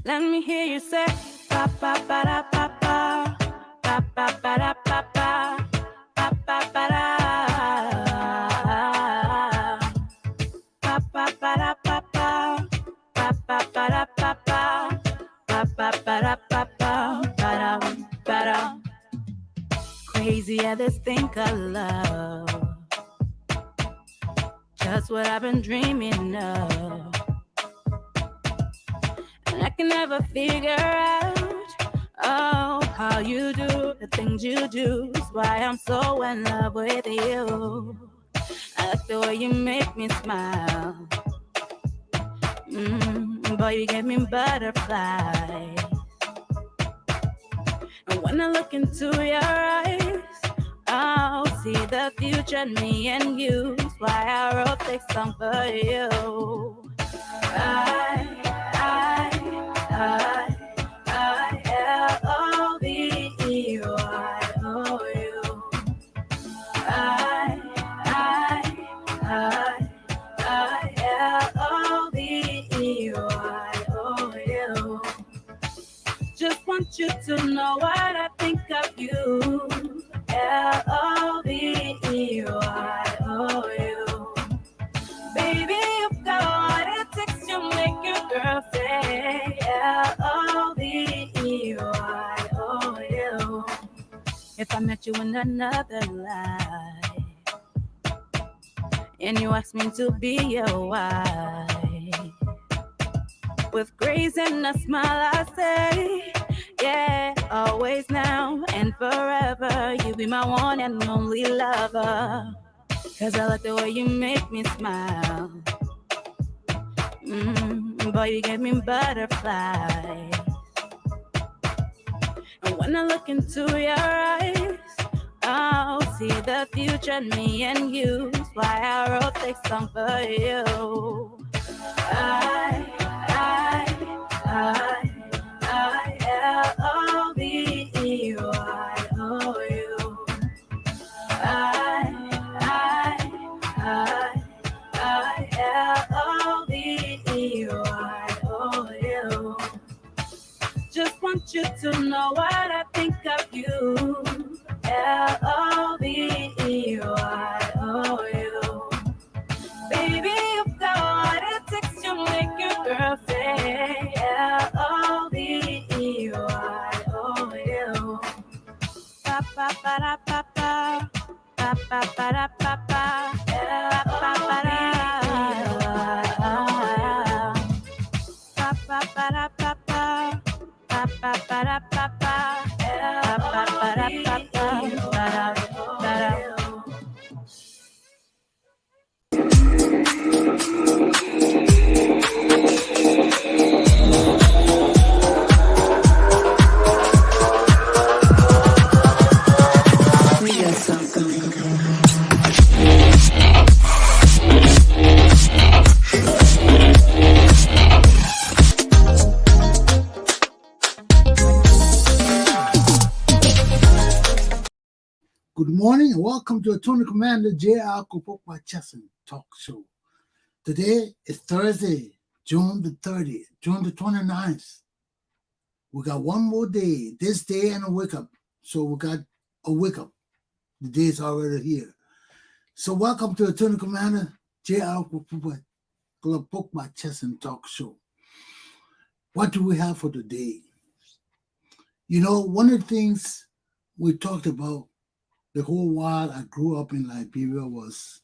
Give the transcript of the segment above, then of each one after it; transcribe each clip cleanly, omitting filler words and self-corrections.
Let me hear you say ba ba ba da ba ba ba ba ba da ba ba ba ba ba da ba ba ba da ba ba ba ba ba da ba ba ba ba ba da ba ba ba da. Crazy at this thing of love, just what I've been dreaming of. And I can never figure out, oh, how you do the things you do. Is why I'm so in love with you. I like the way you make me smile. Boy, you give me butterflies. And when I look into your eyes, I'll see the future in me and you. That's why I wrote this song for you. I-L-O-V-E-Y-O-U. I-L-O-V-E-Y-O-U. Just want you to know what I think of you. L-O-V-E-Y-O-U. Baby, you've got what it takes to make your girl say L-O-V-E-Y-O-U. If I met you in another life and you asked me to be your wife, with grace and a smile I say, yeah, always now and forever. You be my one and only lover. Cause I like the way you make me smile. Boy, you give me butterflies. And when I look into your eyes, I'll see the future in me and you. That's why I wrote this song for you. I-L-O-V-E-Y-O-U. I-L-O-V-E-Y-O-U. Just want you to know what I think of you. L-O-V-E-Y-O-U. Baby, you've got what it takes to make your girl say L-O-V-E-Y-O-U. Ba ba ba da ba ba ba ba ba da ba ba ba ba da ba ba ba da ba ba ba ba ba da ba ba ba ba da ba ba da. Good morning and welcome to Attorney Commander J.R. Glapohkpa Chesson talk show. Today is Thursday, June the 30th, June the 29th. We got one more day, this day and a wake up. So we got a wake up. The day is already here. So welcome to Attorney Commander J.R. Glapohkpa Chesson talk show. What do we have for today? You know, one of the things we talked about the whole while I grew up in Liberia was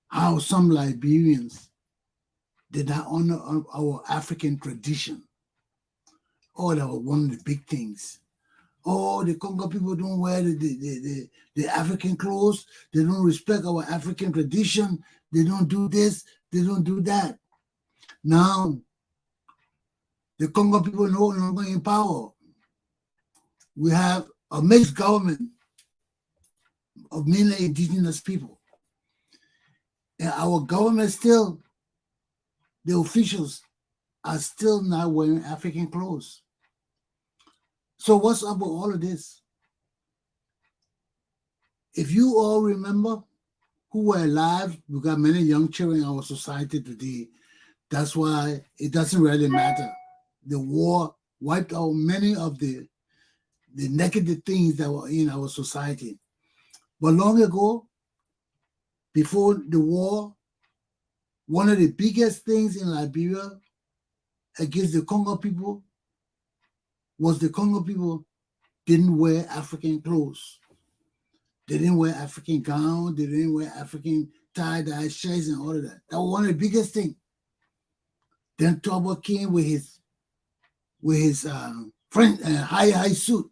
how some Liberians did not honor our African tradition. Oh, that was one of the big things. Oh, the Congo people don't wear the African clothes. They don't respect our African tradition. They don't do this. They don't do that. Now, the Congo people no longer in power. We have a mixed government of mainly indigenous people. And our government still, the officials are still not wearing African clothes. So what's up with all of this? If you all remember who were alive, we got many young children in our society today. That's why it doesn't really matter. the war wiped out many of the negative things that were in our society. But long ago, before the war, one of the biggest things in Liberia against the Congo people was the Congo people didn't wear African clothes. They didn't wear African gowns. They didn't wear African tie-dye shirts and all of that. That was one of the biggest things. Then Tobo came with his high suit.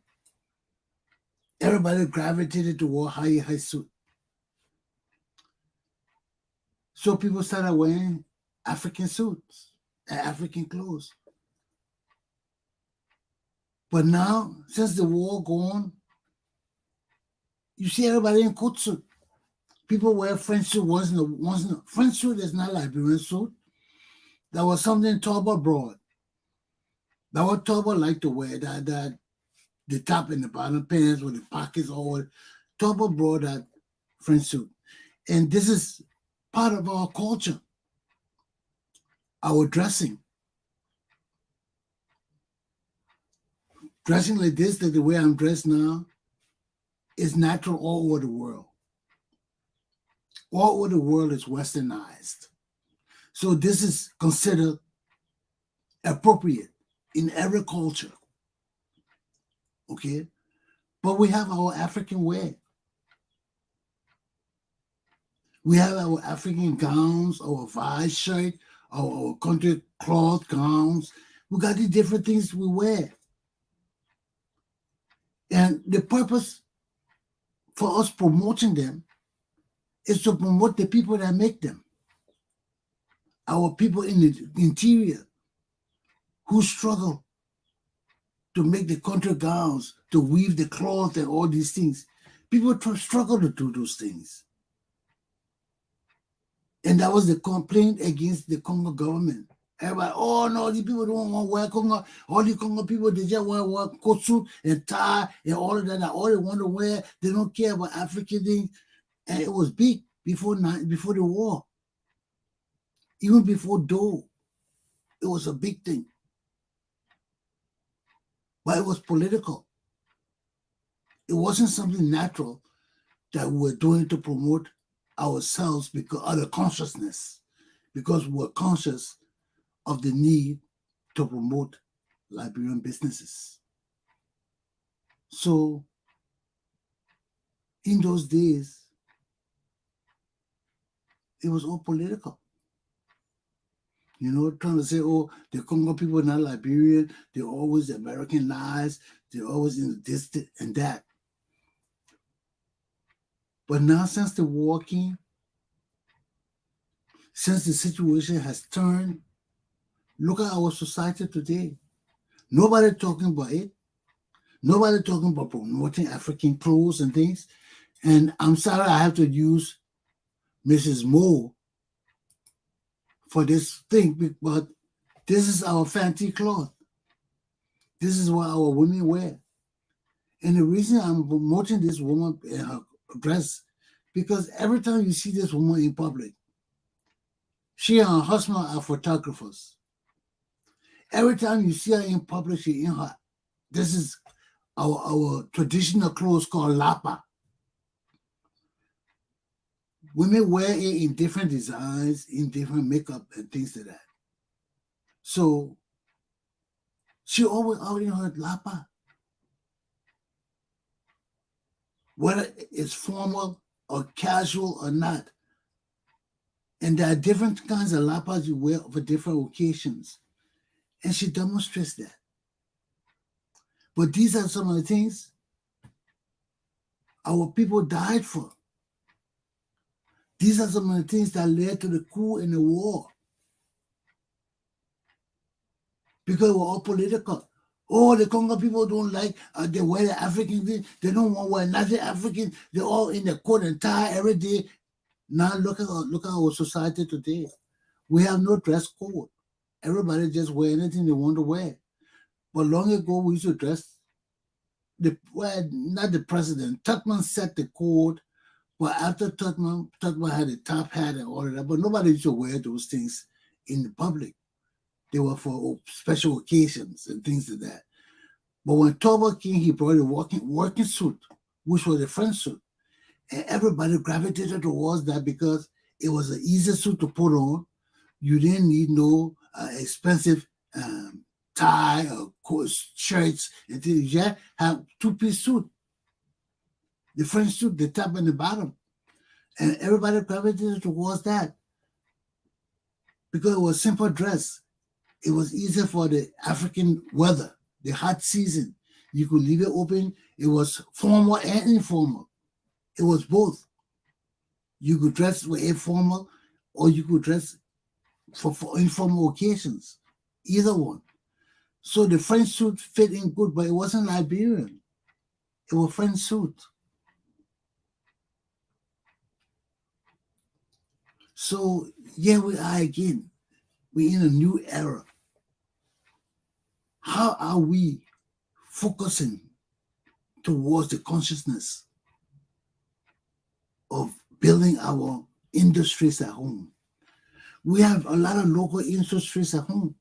Everybody gravitated toward high suit. So people started wearing African suits and African clothes. But now, since the war gone, you see everybody in coat suit. People wear French suit once in a French suit is not Liberian suit. That was something Tobo brought. That what Tobo liked to wear, that the top and the bottom pants with the pockets all. Tobo brought that French suit. And this is part of our culture, our dressing. Dressing like this, like the way I'm dressed now, is natural all over the world. All over the world is westernized. So this is considered appropriate in every culture. Okay? But we have our African wear. We have our African gowns, our vise shirt, our country cloth gowns. We got these different things we wear. And the purpose for us promoting them is to promote the people that make them. Our people in the interior who struggle to make the country gowns, to weave the cloth and all these things. People struggle to do those things. And that was the complaint against the Congo government. Everybody, oh no, these people don't want to wear Congo. All the Congo people, they just want to wear coat suit and tie and all of that. All they want to wear, they don't care about African things. And it was big before the war. Even before Doe, it was a big thing. But it was political. It wasn't something natural that we were doing to promote ourselves because of the consciousness, because we were conscious of the need to promote Liberian businesses. So in those days, it was all political. You know, trying to say, oh, the Congo people are not Liberian, they're always Americanized, they're always in this and that. But now since the war came, since the situation has turned, look at our society today. Nobody talking about it. Nobody talking about promoting African clothes and things. And I'm sorry I have to use Mrs. Moore for this thing, but this is our fancy cloth. This is what our women wear. And the reason I'm promoting this woman in her dress, because every time you see this woman in public, she and her husband are photographers. Every time you see her in public, she in her. This is our traditional clothes called lapa. Women wear it in different designs, in different makeup and things like that. So she always out in her lapa. Whether it's formal or casual or not. And there are different kinds of lapas you wear for different occasions. And she demonstrates that. But these are some of the things our people died for. These are some of the things that led to the coup and the war. Because we're all political. Oh, the Congo people don't like, they wear the African thing. They don't want to wear nothing African. They're all in the coat and tie every day. Now look at our society today. We have no dress code. Everybody just wear anything they want to wear. But long ago, we used to dress, not the president. Tubman set the code. But after Tubman had a top hat and all of that, but nobody used to wear those things in the public. They were for special occasions and things like that. But when Toba came, he brought a working suit, which was a French suit. And everybody gravitated towards that because it was an easy suit to put on. You didn't need no expensive tie or shirts and things. You just have two-piece suit, the French suit, the top and the bottom. And everybody gravitated towards that because it was simple dress. It was easy for the African weather, the hot season. You could leave it open. It was formal and informal. It was both. You could dress with informal or you could dress for informal occasions, either one. So the French suit fit in good, but it wasn't Liberian. It was French suit. So here we are again. We're in a new era. How are we focusing towards the consciousness of building our industries at home? We have a lot of local industries at home.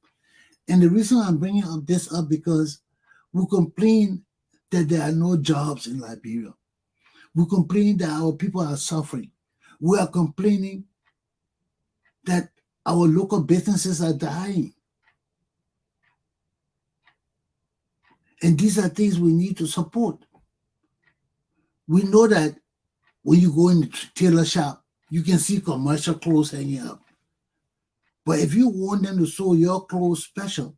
And the reason I'm bringing this up because we complain that there are no jobs in Liberia. We complain that our people are suffering. We are complaining that our local businesses are dying. And these are things we need to support. We know that when you go in the tailor shop, you can see commercial clothes hanging up. But if you want them to sew your clothes special,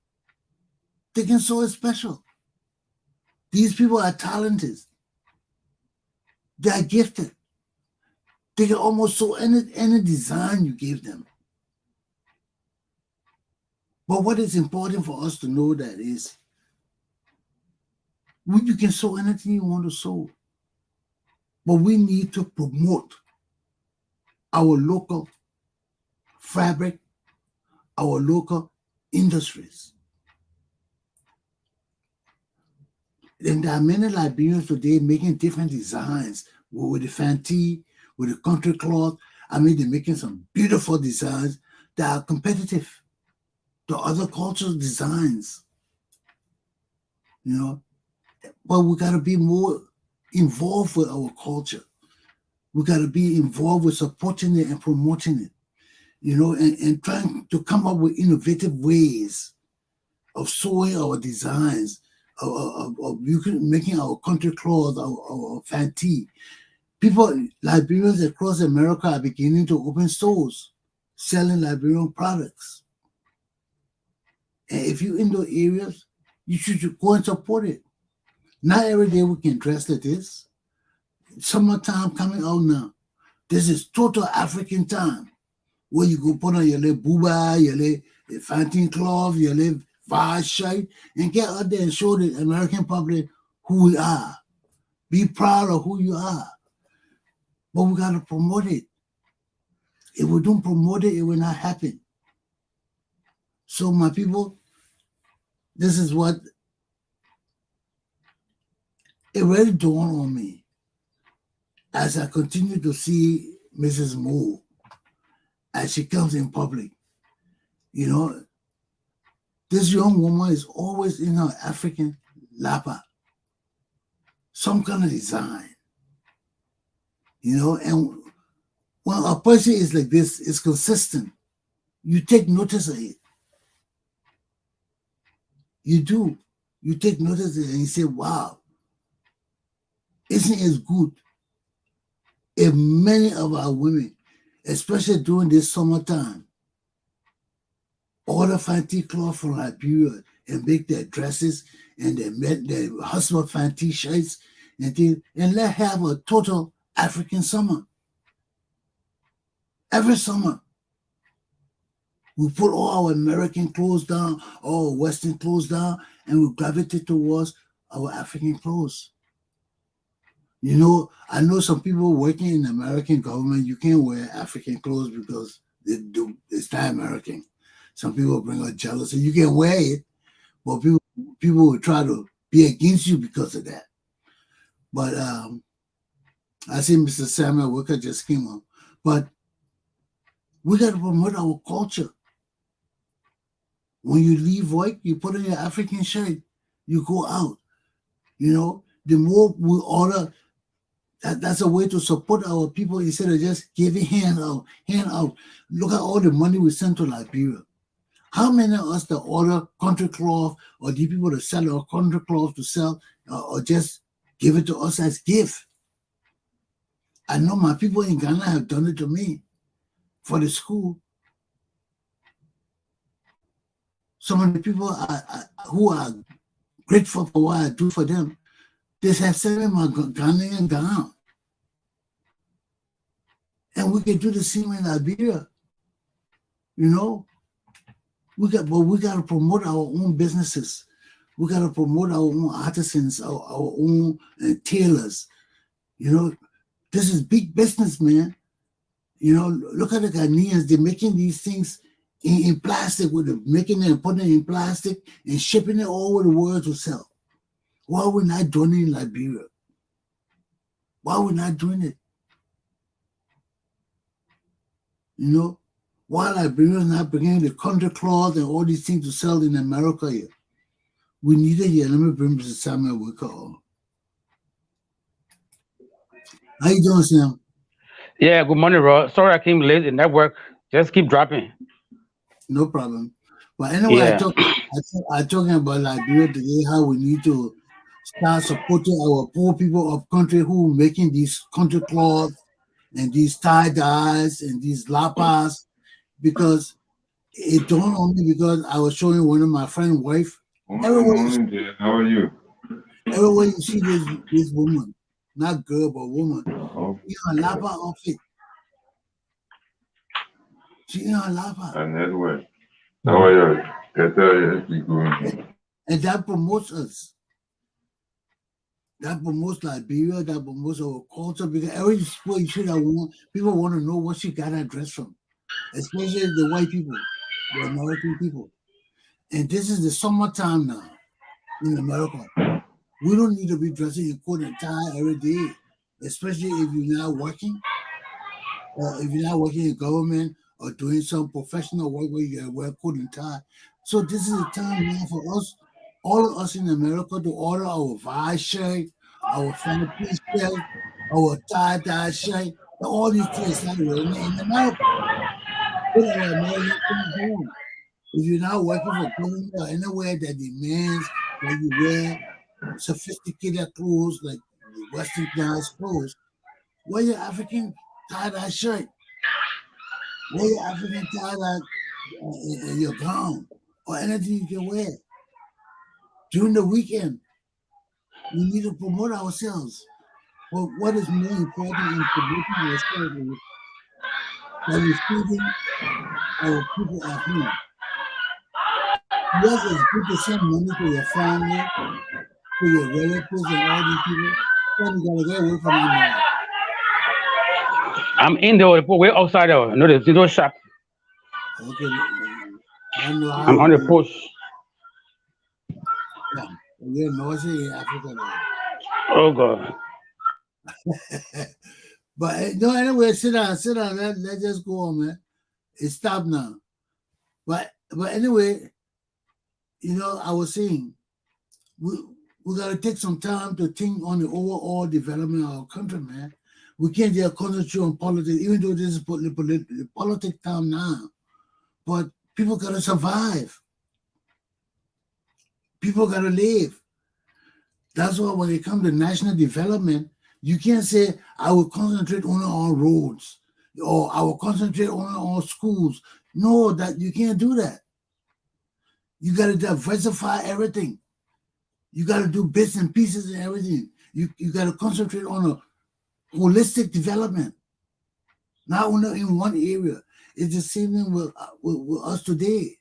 they can sew it special. These people are talented. They are gifted. They can almost sew any design you give them. But what is important for us to know that is, you can sew anything you want to sew. But we need to promote our local fabric, our local industries. And there are many Liberians today making different designs with the fanti, with the country cloth. I mean, they're making some beautiful designs that are competitive to other cultural designs, you know. But we got to be more involved with our culture. We got to be involved with supporting it and promoting it, you know, and trying to come up with innovative ways of sewing our designs, of making our country clothes, our fanti. People, Liberians across America are beginning to open stores selling Liberian products. And if you're in those areas, you should go and support it. Not every day we can dress like this. Summertime coming out now. This is total African time where you go put on your little booba, your little fantin cloth, your little vase shirt, and get out there and show the American public who we are. Be proud of who you are. But we got to promote it. If we don't promote it, it will not happen. So my people, this is what it really dawned on me as I continue to see Mrs. Moore as she comes in public. You know, this young woman is always in her African lapa, some kind of design. You know, and when a person is like this, is consistent, you take notice of it. You do. You take notice of it and you say, wow, isn't it good if many of our women, especially during this summertime, order fanti cloth from Liberia and make their dresses and their husband fanti shirts and things, and let's have a total African summer. Every summer, we put all our American clothes down, all Western clothes down, and we gravitate towards our African clothes. You know, I know some people working in the American government, you can't wear African clothes because it's not American. Some people bring out jealousy. You can wear it, but people will try to be against you because of that. But I see Mr. Samuel Wicker just came on. But we got to promote our culture. When you leave work, you put on your African shirt, you go out. You know, the more we order, that's a way to support our people instead of just giving hand out, hand out. Look at all the money we send to Liberia. How many of us that order country cloth or the people that sell our country cloth to sell or just give it to us as gift? I know my people in Ghana have done it to me for the school. Some of the people who are grateful for what I do for them, they have sent me my Ghanaian gown. And we can do the same in Liberia. You know, we got to promote our own businesses. We got to promote our own artisans, our own tailors. You know, this is big business, man. You know, look at the Ghanaians. They're making these things in plastic, with them, making it and putting it in plastic and shipping it all over the world to sell. Why are we not doing it in Liberia? Why are we not doing it? You know, why Liberians not bringing the country cloth and all these things to sell in America here? We need it here. Let me bring Mr. Samuel Wicker on. How you doing, Sam? Yeah, good morning, Rod. Sorry I came late. The network just keep dropping. No problem. But anyway, Yeah. I talking about Liberia today, how we need to start supporting our poor people of country who making these country cloths and these tie-dyes and these lapas, because it don't only because I was showing one of my friend's wife. Morning, how are you? Everywhere you see this woman, not girl, but woman, she in a lapa outfit. She in a lapa. And Edward, how are you? And that promotes us. That promotes Liberia, that promotes our culture, because every sport you should have won, people want to know what she got her dress from, especially the white people, the American people. And this is the summertime now in America. We don't need to be dressing in coat and tie every day, especially if you're not working, or if you're not working in government or doing some professional work where you wear coat and tie. So this is the time now for us, all of us in America, to order our Vi shirt, our fancy shirt, our tie-dye shirt, and all these things start wearing in America. Put our American things home. If you're not working for government or anywhere that demands that you wear sophisticated clothes like Western guys' clothes, wear your African tie-dye shirt. Wear your African tie-dye in your gown or anything you can wear. During the weekend, we need to promote ourselves. But what is more important in promoting ourselves is that we're feeding our people at home. Yes, it's good to send money to your family, to your relatives, and all these people. Then you gotta get away from them now. I'm in there. We're outside there. No, there's no shop. Okay, I know how I'm on the post. Yeah, we're noisy in Africa now. Oh God. But no, anyway, sit down. Let's just go on, man. It stopped now. But anyway, you know, I was saying we gotta take some time to think on the overall development of our country, man. We can't just concentrate on politics, even though this is politics time now. But people gotta survive. People gotta live. That's why when it comes to national development, you can't say I will concentrate only on roads or I will concentrate only on schools. No, that you can't do that. You got to diversify everything. You got to do bits and pieces and everything. You got to concentrate on a holistic development, not only in one area. It's the same thing with us today.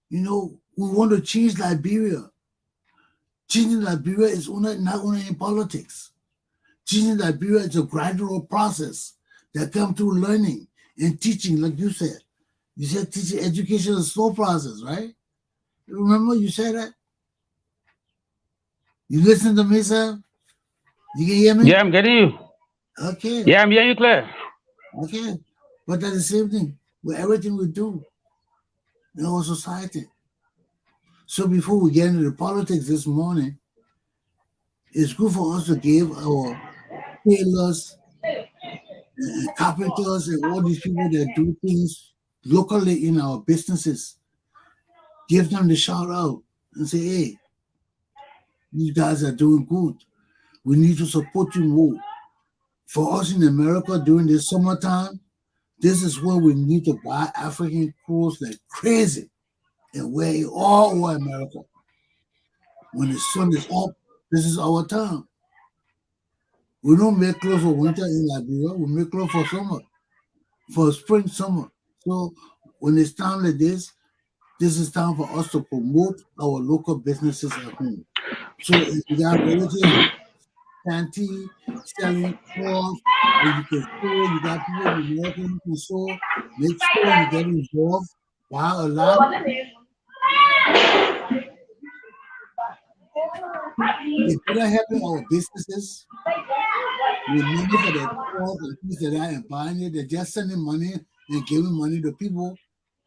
You know, we want to change Liberia. Changing Liberia is not only in politics. Changing Liberia is a gradual process that comes through learning and teaching, like you said. You said teaching education is a slow process, right? You remember you said that? You listen to me, sir? You can hear me? Yeah, I'm getting you. Okay. Yeah, I'm hearing you clear. Okay. But that's the same thing with everything we do. in our society. So before we get into the politics this morning, it's good for us to give our tailors, carpenters, and all these people that do things locally in our businesses, give them the shout out and say, hey, you guys are doing good. We need to support you more. For us in America during the summertime, this is where we need to buy African clothes like crazy and wear it all over America. When the sun is up, this is our time. We don't make clothes for winter in Liberia. We make clothes for summer, for spring, summer. So when it's time like this is time for us to promote our local businesses at home. So if you got relatives, panty, selling clothes, and you can sew, you got people in America you can sew, make sure you get involved, buy a lot. It better helping our businesses with money for their clothes and things like that and buying it. They're just sending money and giving money to people.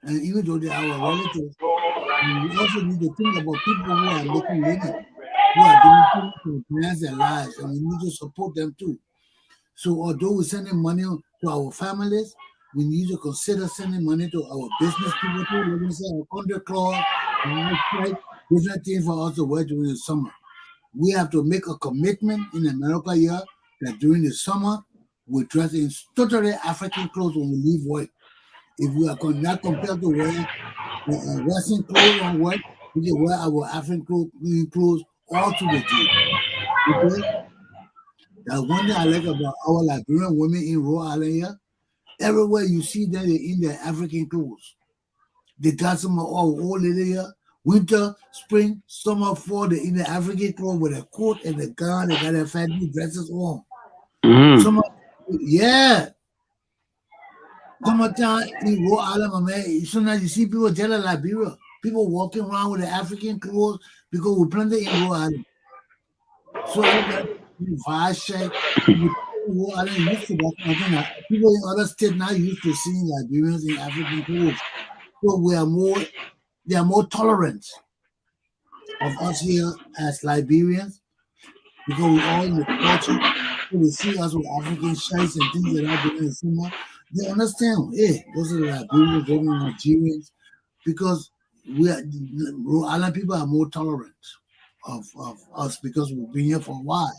And even though they are our relatives, we also need to think about people who are making living, who are doing things to advance their lives, and we need to support them too. So although we're sending money to our families, we need to consider sending money to our business people too. Let me say our country club, different things for us to wear during the summer. We have to make a commitment in America here that during the summer we dress in totally African clothes when we leave work. If we are not compelled to wear Western clothes on work, we can wear our African clothes all through the day. Okay? That's one thing I like about our Liberian women in Rhode Island here. Everywhere you see them, they're in their African clothes. They got some old lady here. Winter, spring, summer, fall, they're in the African clothes with a coat and a gun. They got their fancy dresses on. Summer, yeah. Summertime in Rhode Island, man. Sometimes you see people tell Liberia. People walking around with the African clothes because we planted in Rhode Island. So everybody Rhode Island used to that kind of thing. People in other states now used to seeing Liberians in African clothes. So they are more tolerant of us here as Liberians because we're all in the culture. So they see us with African shirts and things like that during the summer. They understand, hey, those are the Liberians, those are the Nigerians, because Rhode Island people are more tolerant of us because we've been here for a while.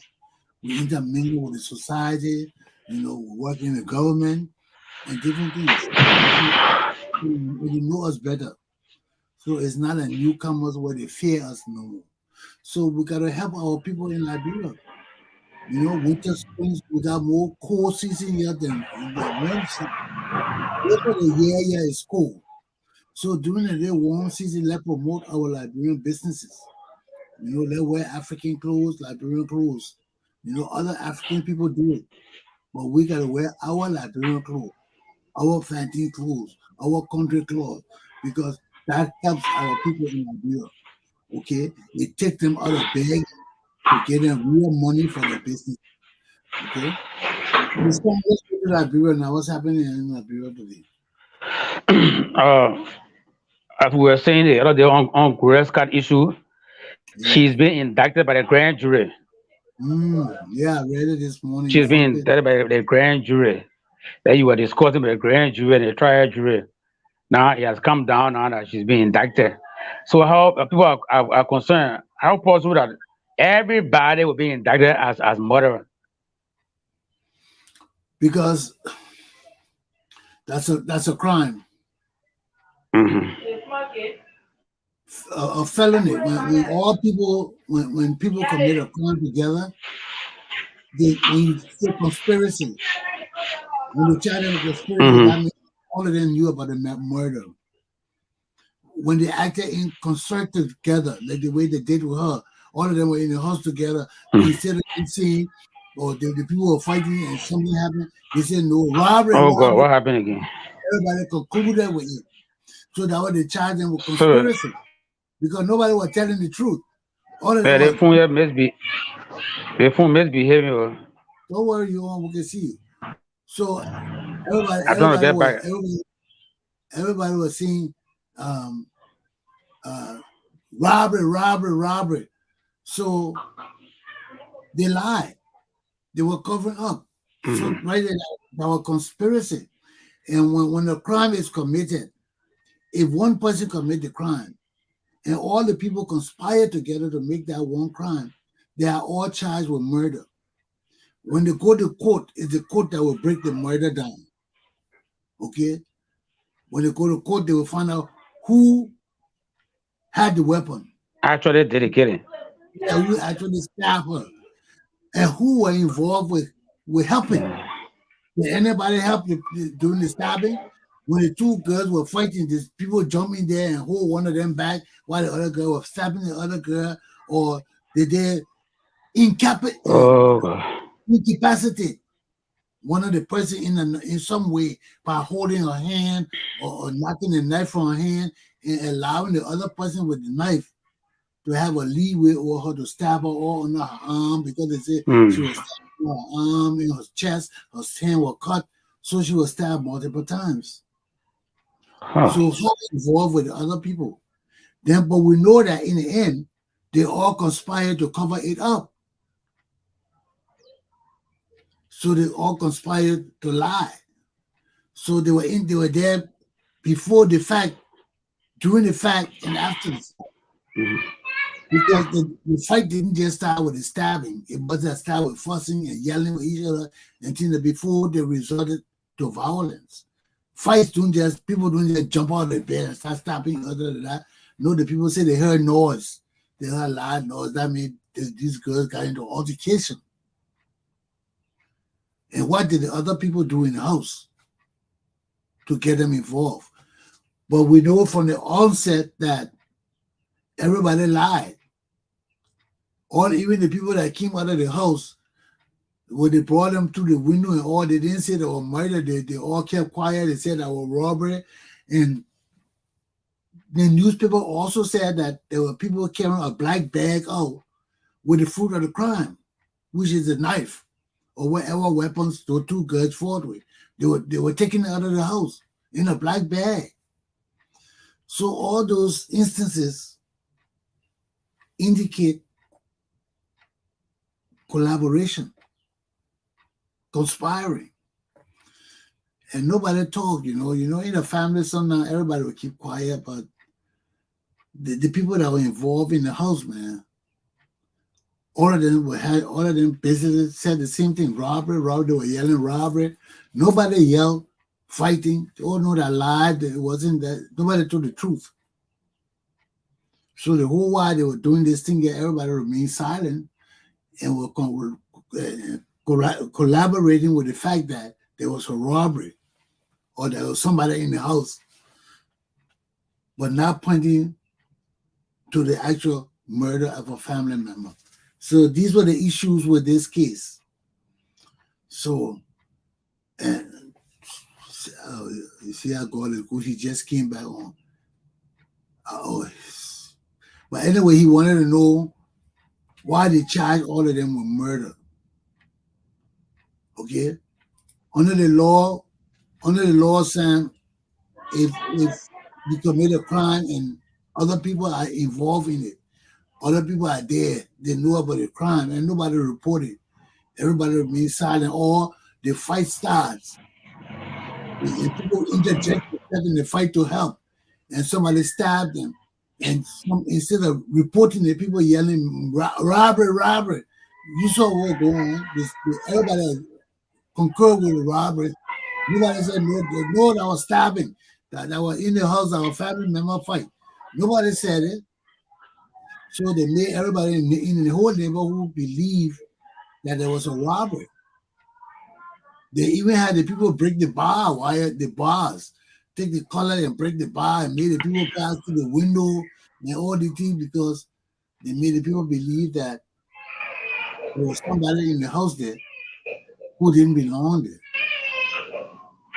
We intermingle with the society, we work in the government and different things. They know us better. So it's not a newcomers where they fear us no more. So we gotta help our people in Liberia. Winter, springs, we got more cold season here than the warm season. Most of the year is cold. So during the day warm season, let's promote our Liberian businesses. They wear African clothes, Liberian clothes. Other African people do it. But we gotta wear our Liberian clothes, our fancy clothes, our country clothes, because that helps our people in Liberia. Okay? It takes them out of beg to get them real money for their business. Okay? Let's go to Liberia now. What's happening in Liberia today? As we were saying the other day on Grace Card issue, she's been indicted by the grand jury. Yeah, I read it this morning. She's been indicted by the grand jury. That you were discussing with the grand jury and the trial jury. Now it has come down now that she's been indicted. So how people are concerned, how possible that everybody will be indicted as murderer? Because that's a crime. A felony. When people commit a crime together, when you say conspiracy, when they charge them with conspiracy, that means all of them knew about the murder. When they acted in concert together, like the way they did with her, all of them were in the house together. Instead of seeing, or the people were fighting and something happened, they said no robbery. Oh God, what happened again? Everybody concluded with it. So that way they charged them with conspiracy. Because nobody was telling the truth. All of them their phone misbehaving. Don't worry, we can see you. So everybody was saying um, robbery. So they lied. They were covering up. So right there, that was conspiracy. And when a crime is committed, if one person commit the crime and all the people conspire together to make that one crime, they are all charged with murder. When they go to court, it's the court that will break the murder down. Okay? When they go to court, they will find out who had the weapon. Actually did the killing. Yeah, who actually stabbed her. And who were involved with helping. Did anybody help during the stabbing? When the two girls were fighting, these people jumping there and hold one of them back while the other girl was stabbing the other girl, or did they incapacitate one of the person in some way by holding her hand or knocking the knife from her hand and allowing the other person with the knife to have a leeway over her to stab her all on her arm because they said she was stabbed in her arm, in her chest, her hand was cut, so she was stabbed multiple times. So her involved with other people. Then, but we know that in the end, they all conspired to cover it up. So they all conspired to lie. So they were there before the fact, during the fact, and after the fact. Because the fight didn't just start with the stabbing. It wasn't start with fussing and yelling with each other until before they resorted to violence. Fights people don't just jump out of the bed and start stopping other than that. No, the people say they heard noise. They heard loud noise. That means these girls got into altercation. And what did the other people do in the house to get them involved? But we know from the onset that everybody lied. Even the people that came out of the house, when they brought them through the window and all, they didn't say they were murder. They all kept quiet. They said that was robbery. And the newspaper also said that there were people carrying a black bag out with the fruit of the crime, which is a knife or whatever weapons the two girls fought with. They were taken out of the house in a black bag. So all those instances indicate collaboration, conspiring. And nobody talked, in a family sometimes everybody would keep quiet, but the people that were involved in the house, man, all of them basically said the same thing, robbery, they were yelling robbery. Nobody yelled fighting. They all know that lied. It wasn't that, nobody told the truth. So the whole while they were doing this thing, everybody remained silent and were collaborating with the fact that there was a robbery or there was somebody in the house, but not pointing to the actual murder of a family member. So these were the issues with this case. So, and you see how God is good. He just came back on. But anyway, he wanted to know why they charged all of them with murder. Okay? Under the law, Sam, if you commit a crime and other people are involved in it, other people are there, they know about the crime and nobody reported. Everybody remains silent or the fight starts. And people interject in the fight to help and somebody stabbed them. And instead of reporting the people yelling, robbery, you saw what was going on. Everybody concurred with the robbery. Nobody said, no, that was stabbing. That was in the house, our family member fight. Nobody said it. So they made everybody in the whole neighborhood believe that there was a robbery. They even had the people break the bars, take the collar and break the bar and made the people pass through the window and all the things because they made the people believe that there was somebody in the house there who didn't belong there.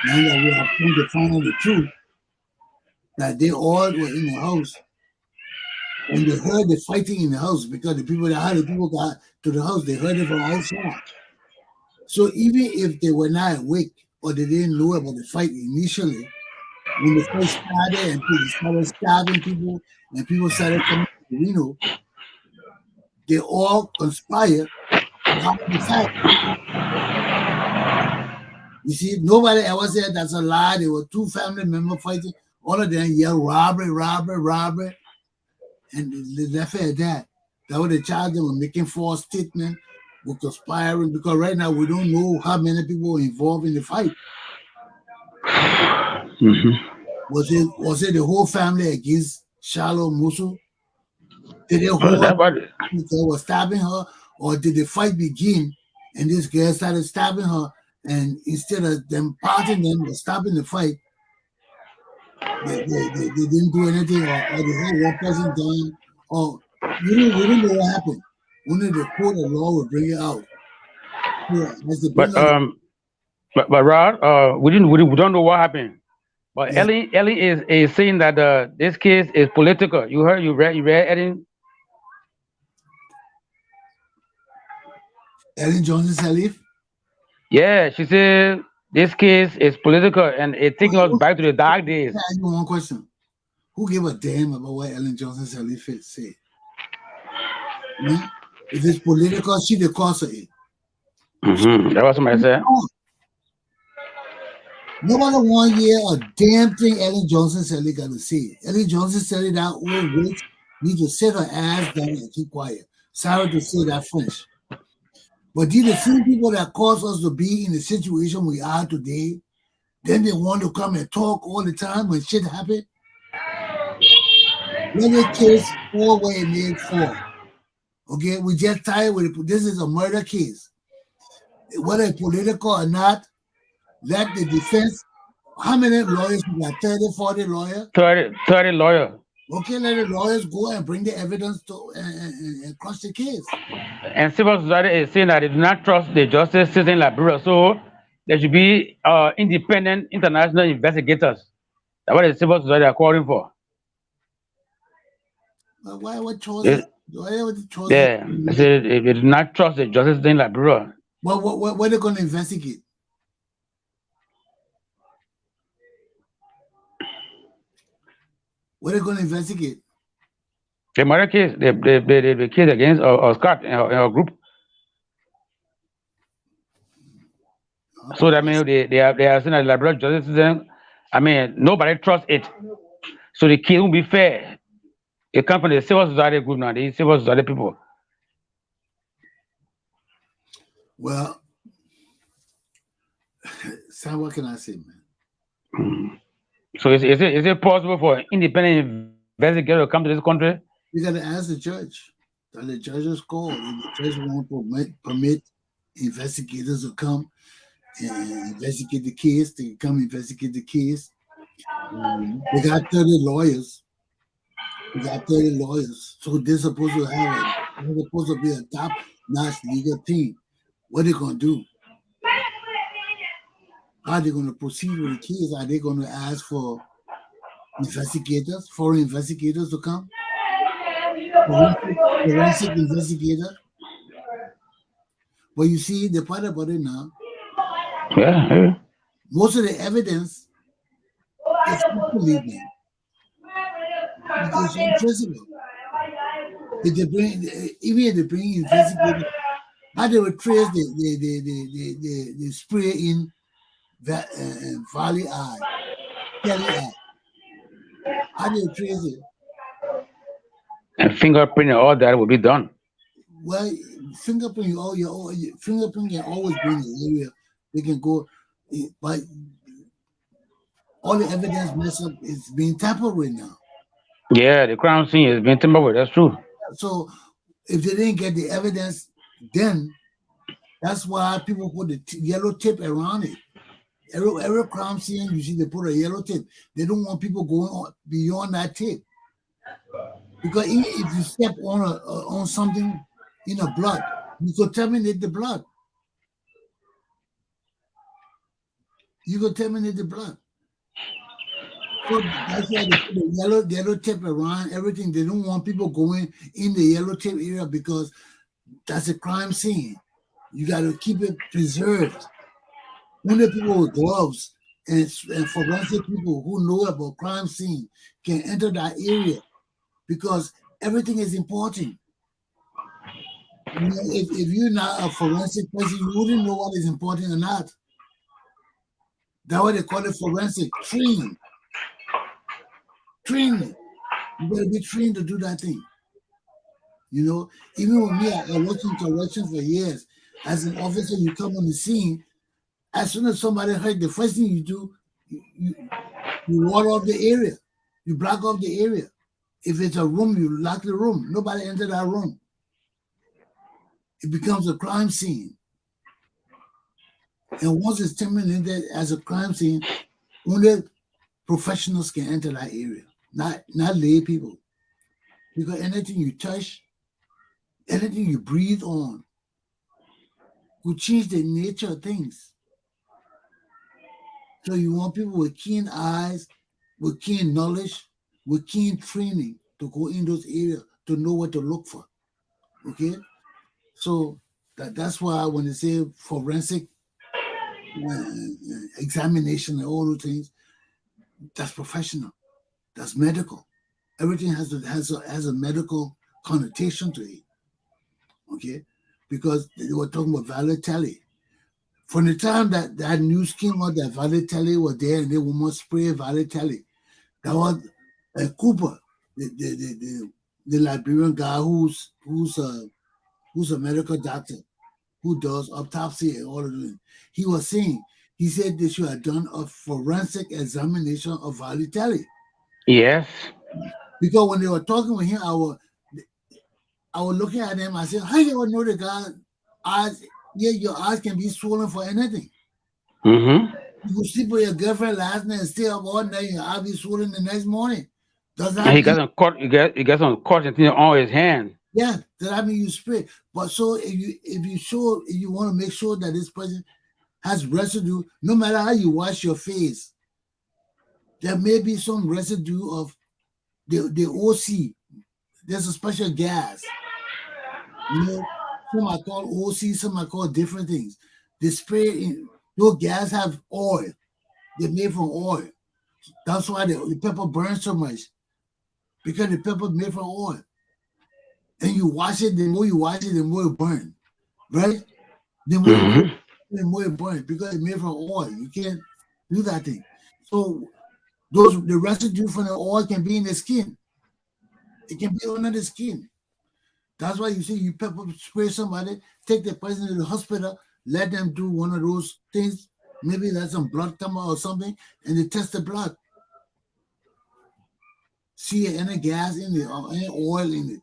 Now that we have come to find out the truth, that they all were in the house and they heard the fighting in the house because the people got to the house, they heard it from outside. So even if they were not awake or they didn't know about the fight initially, when the fight started and people started stabbing people and people started coming to Reno, they all conspired to have the fight. You see, nobody ever said that's a lie. There were two family members fighting. All of them yelled robbery, robbery, robbery. And they left it at that. That was the charge. They were making false statements, were conspiring, because right now we don't know how many people were involved in the fight. Was it the whole family against Charlotte Musu? Did the whole people were stabbing her, or did the fight begin and this girl started stabbing her, and instead of them parting them or stopping the fight, they didn't do anything, or they had one person down, or we don't know what happened. Only the court of law will bring it out. So, but Rod, we don't know what happened. But yeah. Ellie is saying that this case is political. You read Ellen? Ellen Johnson Sirleaf? Yeah, she said this case is political and it's taking us back to the dark days. I ask you one question. Who gave a damn about what Ellen Johnson Sirleaf said? If it's political, she the cause of it. That was what I said. Nobody want to hear a damn thing Ellen Johnson Sirleaf got to say. Ellen Johnson Sirleaf, that old witch, need to sit her ass down and keep quiet. Sorry to say that French. But these are the same people that caused us to be in the situation we are today. Then they want to come and talk all the time when shit happen. Let the case fall where it made fall. Okay, we just tired with it. This is a murder case. Whether it's political or not, let the defense, how many lawyers we got? 30, 40 lawyers? 30 lawyers. Okay, let the lawyers go and bring the evidence to and crush the case. And civil society is saying that they do not trust the justice system in Liberia, so there should be independent international investigators. That's what the civil society are calling for. But why would choose? Yeah, they say they do not trust the justice system in Liberia. What are they going to investigate? What are they going to investigate? The murder case, the case against Scott and her group. So that means they are saying that the Liberian justice system, I mean, nobody trusts it. So the case won't be fair. It comes from the civil society group now, the civil society people. Well, Sam, what can I say, man? So is it possible for independent investigators to come to this country? You got to ask the judge. That the judges call. If the judge won't permit investigators to come and investigate the case, they come investigate the case. They got 30 lawyers. So they're supposed to be a top-notch legal team. What are they going to do? How are they going to proceed with the case? Are they going to ask for foreign investigators to come? Forensic investigator? But you see, the part about it now, Yeah. most of the evidence is unbelievable. Because it's impossible. Even if they bring investigators, how they would trace the spray in Valley Eye, Kelly Eye. How do you trace it? And fingerprint and all that will be done. Well, fingerprint can always be in the area. They can go, but all the evidence mess up is being tampered with now. Yeah, the crime scene is being tampered with. That's true. So if they didn't get the evidence, then that's why people put the yellow tape around it. Every crime scene, you see, they put a yellow tape. They don't want people going on beyond that tape. Because even if you step on something in a blood, you contaminate the blood. So that's why they put the yellow tape around everything. They don't want people going in the yellow tape area because that's a crime scene. You got to keep it preserved. Only people with gloves and forensic people who know about crime scene can enter that area because everything is important. You know, if you're not a forensic person, you wouldn't know what is important or not. That's why they call it forensic training. Training. You gotta be trained to do that thing. You know, even with me, I worked in corrections for years. As an officer, you come on the scene. As soon as somebody hurt, the first thing you do, you wall off the area. You block off the area. If it's a room, you lock the room. Nobody enter that room. It becomes a crime scene. And once it's terminated as a crime scene, only professionals can enter that area, not lay people. Because anything you touch, anything you breathe on, could change the nature of things. So you want people with keen eyes, with keen knowledge, with keen training to go in those areas to know what to look for. Okay? So that's why when they say forensic examination and all those things, that's professional. That's medical. Everything has a medical connotation to it. Okay? Because they were talking about volatility. From the time that news came out that volatility was there and they were more spray volatility, that was Cooper, the Liberian guy who's a medical doctor who does autopsy and all of that. He was saying, he said they should have done a forensic examination of volatility. Yes. Because when they were talking with him, I was looking at them. I said, "How you know the guy eyes? Yeah, your eyes can be swollen for anything. Mm-hmm. You could sleep with your girlfriend last night and stay up all night. Your eye be swollen the next morning. Does that And he mean, got some cut. He got some cuts and things on his hand. yeah? Does that mean you spray? But so if you want to make sure that this person has residue, no matter how you wash your face, there may be some residue of the OC. There's a special gas. You know, some are called OC, some are called different things. They spray those gas have oil. They're made from oil. That's why the pepper burns so much. Because the pepper made from oil. And you wash it, the more you wash it, the more it burns. Right? The more it burns because it's made from oil. You can't do that thing. So the residue from the oil can be in the skin. It can be under the skin. That's why you see you pepper spray somebody, take the person to the hospital, let them do one of those things. Maybe there's some blood come out or something, and they test the blood. See any gas in it or any oil in it.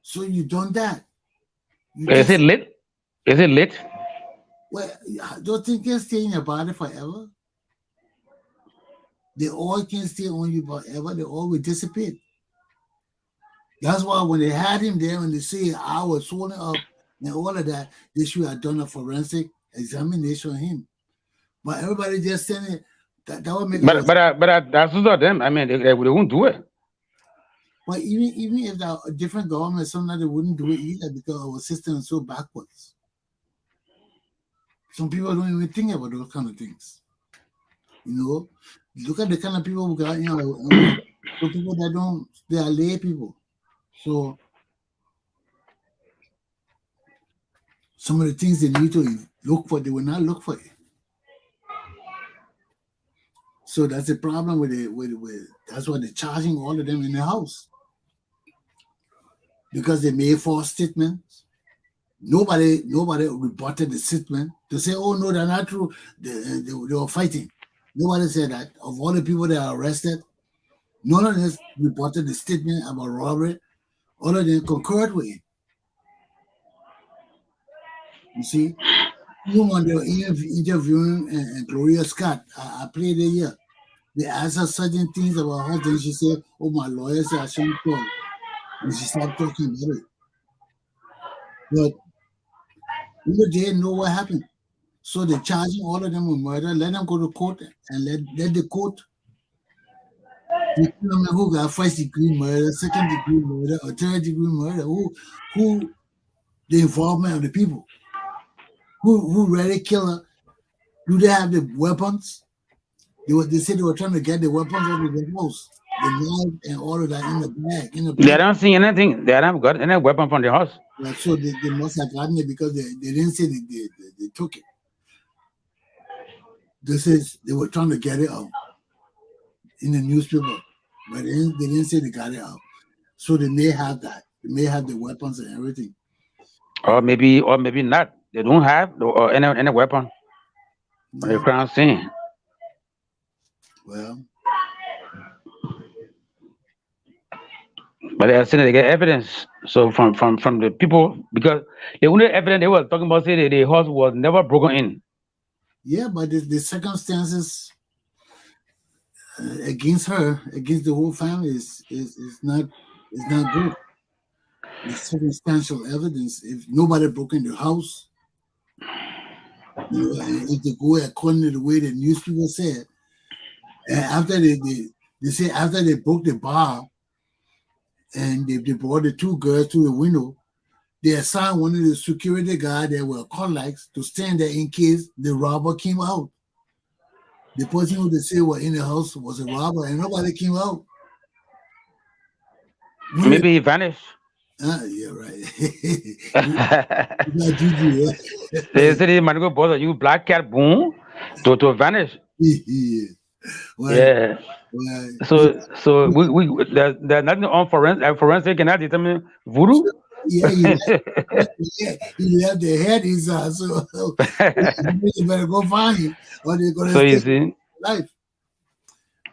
So you done that. Is it lit? Is it lit? Well, don't think can stay in your body forever. The oil can't stay on you forever. The oil will dissipate. That's why when they had him there, when they say I was swollen up and all of that, they should have done a forensic examination on him. But everybody just saying it, that would make But that's not them. I mean, they won't do it. But even if there are different governments, sometimes they wouldn't do it either because our system is so backwards. Some people don't even think about those kind of things. You know, look at the kind of people who got, some people that they are lay people. So some of the things they need to look for, they will not look for it. So that's the problem with that's why they're charging all of them in the house. Because they made false statements. Nobody reported the statement to say, oh no, they're not true. They were fighting. Nobody said that. Of all the people that are arrested, none of them reported the statement about robbery. All of them concurred with it. You see, even when they were interviewing Gloria Scott, I played it here. They asked her certain things about her, then she said, oh, my lawyer said I shouldn't talk. And she stopped talking about it. But they didn't know what happened. So they're charging all of them with murder, let them go to court and let the court determine who got first degree murder, second degree murder, or third degree murder, who the involvement of the people, who really kill her, Do they have the weapons? They said they were trying to get the weapons out of the house, the knife and all of that in the bag. They don't see anything. They haven't got any weapon from the house. Yeah, so they must have gotten it because they didn't say they took it. They said they were trying to get it out in the newspaper, but they didn't say they got it out. So they may have that. They may have the weapons and everything. Or maybe not. They don't have any weapon on the crime scene. Well, but they're saying they get evidence. So from the people, because the only evidence they were talking about say that the house was never broken in. yeah, but the circumstances against her, against the whole family, is not good. It's circumstantial evidence. If nobody broke in the house, if they go according to the way the newspaper said, and after they say after they broke the bar and they brought the two girls to the window, they assigned one of the security guards that were colleagues to stand there in case the robber came out. The person who they say were in the house was a robber and nobody came out. Maybe he vanished. Yeah, right. They said he might go bother you black cat boom to vanish. Yeah. Well, Yeah. well, So we there's nothing on forensic cannot determine voodoo. yeah, he left the head inside, so you better go find him, or they're gonna So you stay see, life.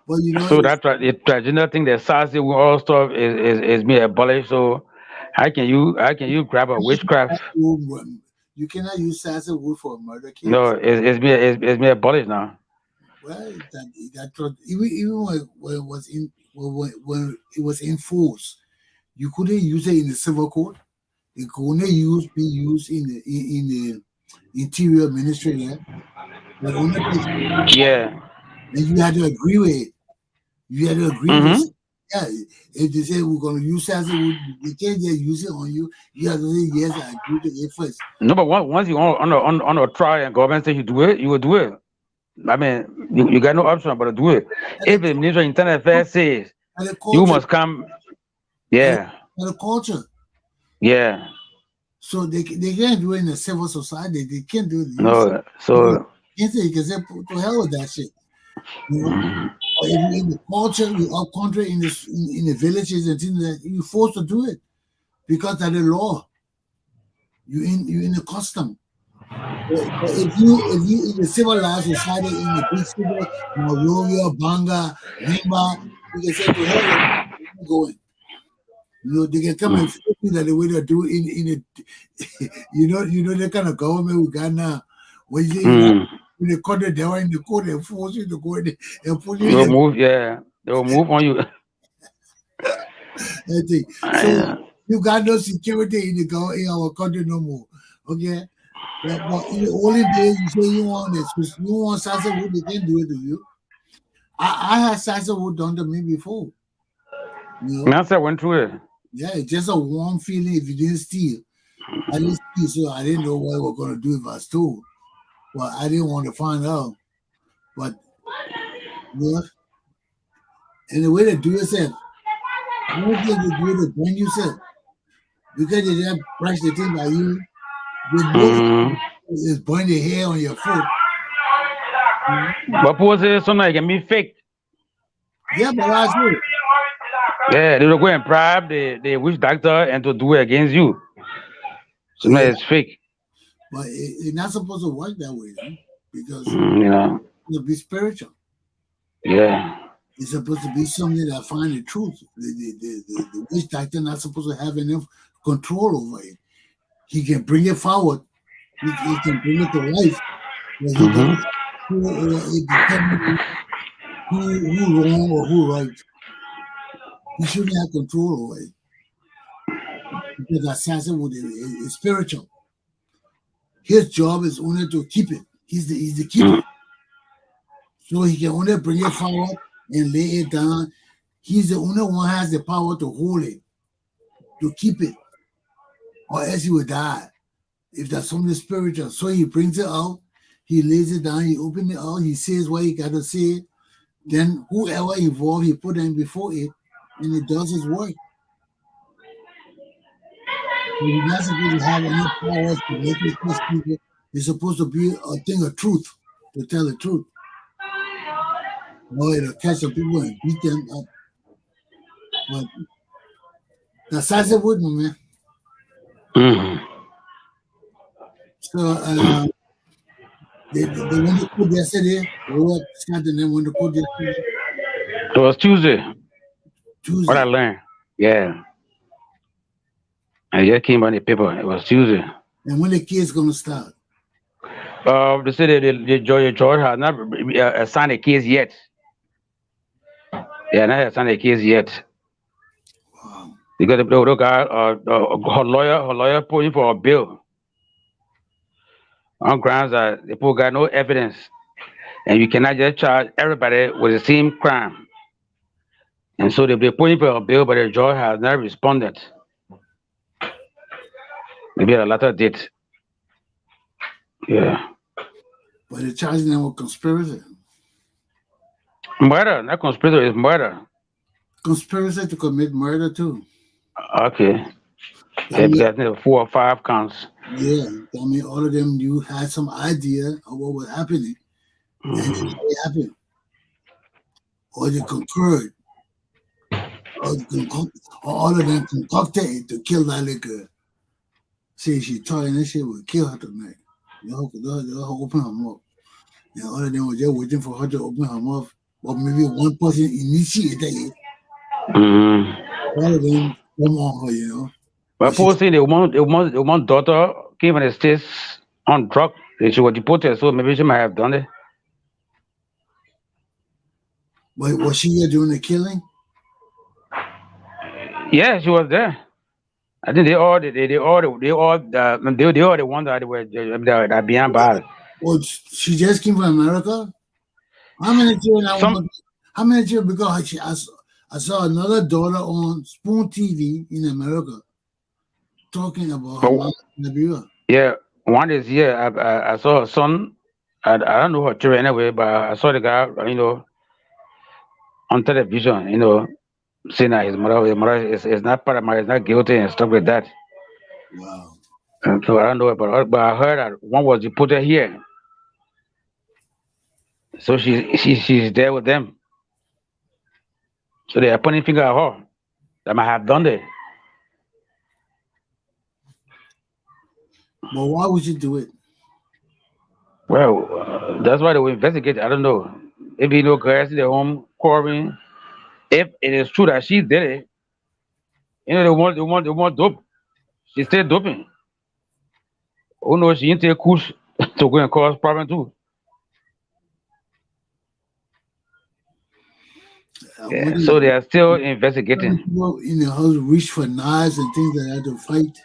But you know, so that the traditional thing that SARS with all stuff is being abolished. So how can you grab a witchcraft? you cannot use salsa wood for a murder case. No, it's being abolished now. Well, even when it was when it was in force, you couldn't use it in the civil court. It could only be used in the interior ministry there. But only Yeah. and you had to agree with it. You had to agree with it. Yeah, if they say we're going to use salsa wood, they can't just use it on you. You have to say yes, I agree to it first. No, but once you on a trial and government says you do it, you will do it. I mean, you got no option but to do it. If the Minister of Internal Affairs says you must come, yeah, And the culture. yeah, So they can't do it in a civil society. They can't do it. no, so You can say to hell with that shit. You know? Or in the culture, you up country in the villages and things like that, you're forced to do it because of the law. You in the custom. But if you in the civilized society in the big city, Monrovia, Banga, Limba, you can say to hell with going. You know, they can come and force you that the way they do in a you know the kind of government we got now. When you say when they cut the devil in the court and force you to go in and put you they'll in move, yeah, they'll move on you. that thing. So you got no security in our country no more. Okay? But in the olden days, you say you want this, you want salsa wood, they can't do it to you. I had salsa wood done to me before. You know? Nancy went through it. Yeah, it's just a warm feeling if you didn't steal. I didn't steal, so I didn't know what I was going to do if I stole. Well, I didn't want to find out. But, you know, and the way they do it, said, I don't think they do it to bring you, said, because they didn't brush the thing by you, they just burn the hair on your foot. But people say something like me fake. Yeah, but that's it. Yeah, they will go and bribe the witch doctor and to do it against you. So now it's fake. But it's not supposed to work that way, though, because You know. it's to be spiritual. Yeah. It's supposed to be something that find the truth. The witch doctor not supposed to have enough control over it. He can bring it forward. He can bring it to life. But he doesn't it determines who wrong or who right. He shouldn't have control over it. Because assassin is spiritual. His job is only to keep it. He's the keeper. So he can only bring it forward and lay it down. He's the only one who has the power to hold it, to keep it, or else he will die. If that's something spiritual. So he brings it out He lays it down, he opens it out, he says what he got to say. Then whoever involved, he put them before it, and it does his work. So you're not supposed to have any powers to make it trust people. It's supposed to be a thing of truth, to tell the truth. No, it'll catch the people and beat them up. But that's it with me, man. Mm-hmm. So they went to court yesterday. Scott and them went to court yesterday. It was Tuesday. What I Tuesday. learned. Yeah. I just came on the paper. It was Tuesday. And when the case gonna start? They said the judge has not assigned a case yet. Yeah, not assigned a case yet. Wow. Because the guy, her lawyer put in for a bill on grounds that the poor got no evidence, and you cannot just charge everybody with the same crime. And so they put in for a bill, but the judge has not responded. Maybe a later date. Yeah. But they're charging them with conspiracy. Murder, not conspiracy, it's murder. Conspiracy to commit murder too. Okay. I mean, Because 4 or 5 counts. yeah, I mean, all of them, you had some idea of what was happening, and it happened, or you concurred, or all of them concocted it to kill that little girl. Say she thought and that shit would kill her tonight. They'll open her mouth. And all of them were just waiting for her to open her mouth. Or maybe one person initiated it. All of them come on her, you know. But people say the woman's daughter came from the States on drug. She was deported, so maybe she might have done it. But was she here during the killing? Yeah, she was there. I think they all the ones that were that beyond bad. Well, she just came from America. How many children? How many children? Because I saw another daughter on Spoon TV in America talking about her mom in Liberia. Yeah, one is here. I saw her son. I don't know her children anyway, but I saw the guy, on television, saying that his mother is not part of my, is not guilty and stuff like that. Wow. And so I don't know about her, but I heard that one was deported here. So she's there with them. So they are pointing finger at her. That might have done it. But why would you do it? Well, that's why they will investigate. I don't know. If girls in their home quarreling, if it is true that she did it, they want dope. She still doping. Who knows? She didn't take kush to go and cause problem too. Yeah, so they are still investigating. People in the house reach for knives and things like that to fight.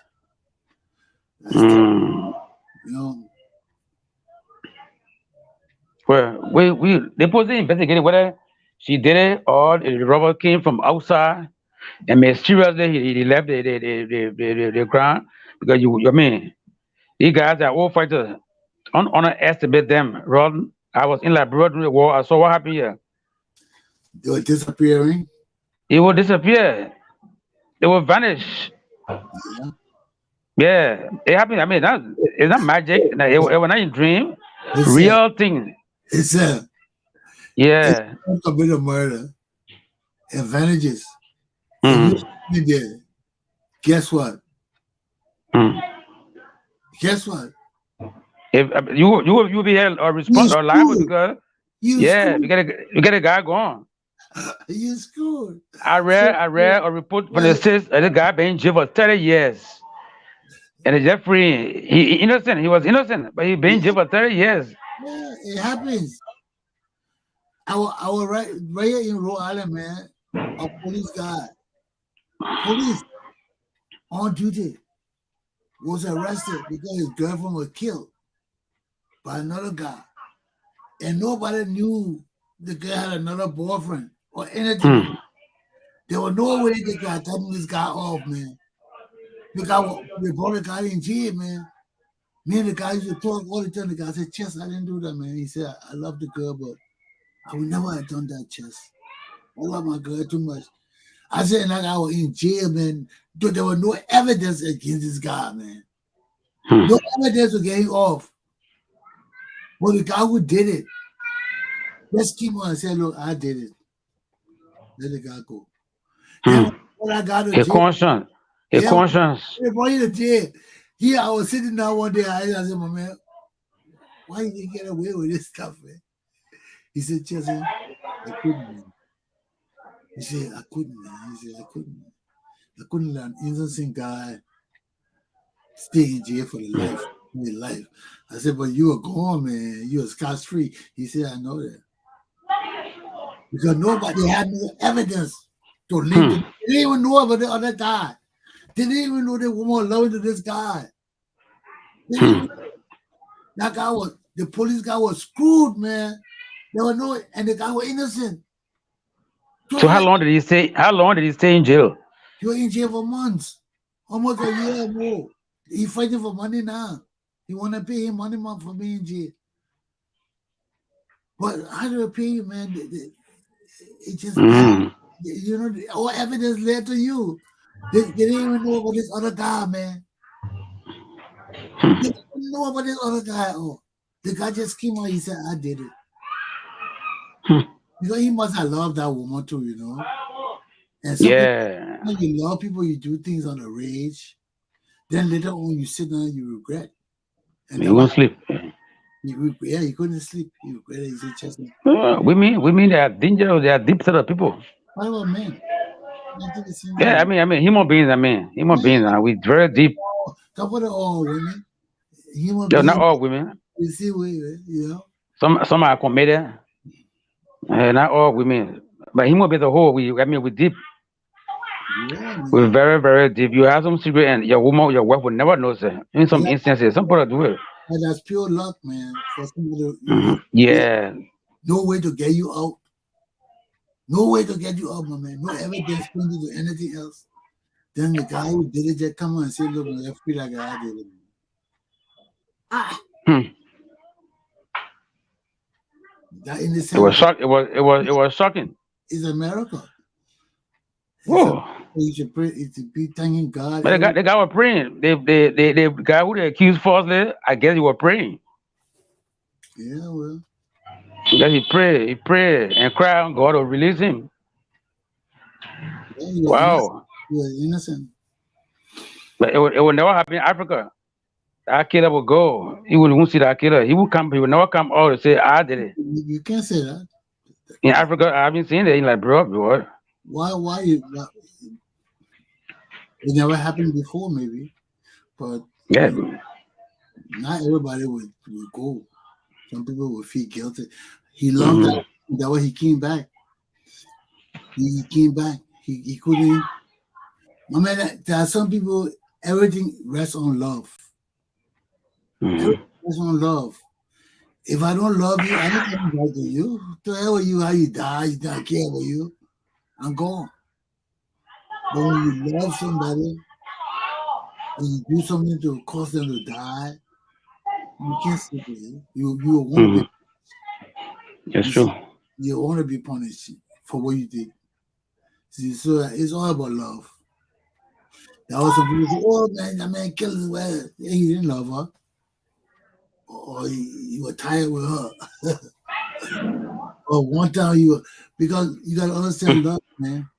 Well, they supposedly investigating whether she did it or the robber came from outside and mysteriously he left the ground because these guys are all fighters. Underestimate them. Ron, I was in Liberia during the war. I saw what happened here. They were disappearing. It will disappear. They will vanish. Yeah, it happened. It's not magic. It was not a dream. It's real thing. It's a bit of murder. It vanishes. Guess what? Guess what? If you will be held or responsible or liable because you get a guy gone. You screwed. I read a report from the States that the guy been in jail for 30 years. And Jeffrey, he innocent. He was innocent, but he been in jail for 30 years. Yeah, it happens. I was right here in Rhode Island, man. A police on duty was arrested because his girlfriend was killed by another guy. And nobody knew the guy had another boyfriend or anything. There was no way they could have taken this guy off, man. They brought the guy in jail, man. Me and the guy used to talk all the time. The guy said, Chess, I didn't do that, man. He said, I love the girl, but I would never have done that, Chess. I love my girl too much. I said, like, I was in jail, man. Dude, there was no evidence against this guy, man. No evidence to get him off. But the guy who did it just came on and said, look, I did it. Let the guy go. Then when I got to jail, conscience. A conscience. they brought you to jail. Here, I was sitting down one day. I said, my man, why you didn't get away with this stuff, man? He said, Chelsea, I couldn't, man. He said, I couldn't, man. He said, I couldn't. I couldn't let an innocent guy stay in jail for the life. I said, but you were gone, man. You were scot-free. He said, I know that. Because nobody had no evidence to link it. They didn't even know about the other guy. They didn't even know they were more loving to this guy. That guy the police guy was screwed, man. There were no, and the guy was innocent. So how long did he stay? How long did he stay in jail? He was in jail for months, almost a year or more. He's fighting for money now. He want to pay him money for being in jail. But how do I pay you, man? It just, you know, all evidence led to you. They didn't even know about this other guy, man. They didn't know about this other guy. Oh, the guy just came out. He said, I did it. Because he must have loved that woman too, you know. And some people, when you love people, you do things on a rage. Then later on, you sit down and you regret. And you won't sleep. He couldn't sleep. He regretted. He said, Chestnut. Women, they are dangerous. They are deep set of people. What about men? Yeah, I mean, human beings. Human beings are we very deep. Don't put it all women. Human They're beings. not all women. You see, you know. Some are committed. Not all women, but human beings as a whole. We deep. Yeah, we're very, very deep. You have some secret, and your wife will never know. Sir. In some instances, some people do it. And that's pure luck, man. For somebody, no way to get you out. No way to get you out, my man. No evidence pointing to anything else. Then the guy who did it just come on and say, look, man, I feel like I did it. That in the it was shocking. It was shocking. It's a miracle. Whoa. You should pray. You should be thanking God. But the guy was praying. The guy who they accused falsely, I guess he was praying. Yeah, well. Because he prayed and cried on God to release him. Yeah, wow. He was innocent. But it would never happen in Africa. That killer would go. He wouldn't see that killer. He would never come out and say, I did it. You can't say that. In Africa, I've been seeing it. He's like, bro, what? Why it never happened before, maybe. But not everybody would go. Some people would feel guilty. He loved that. That way he came back. He came back. He couldn't. I mean, there are some people, everything rests on love. Everything rests on love. If I don't love you, I don't come back to you. To hell with you, how you die, you don't care about you. I'm gone. But when you love somebody, when you do something to cause them to die, you can't sleep with you. You want to be. That's true. You want to be punished for what you did. See, so it's all about love. There was some people say, "Oh man, that man killed his wife." Yeah, he didn't love her, or he was tired with her. Or one time because you gotta understand love, man.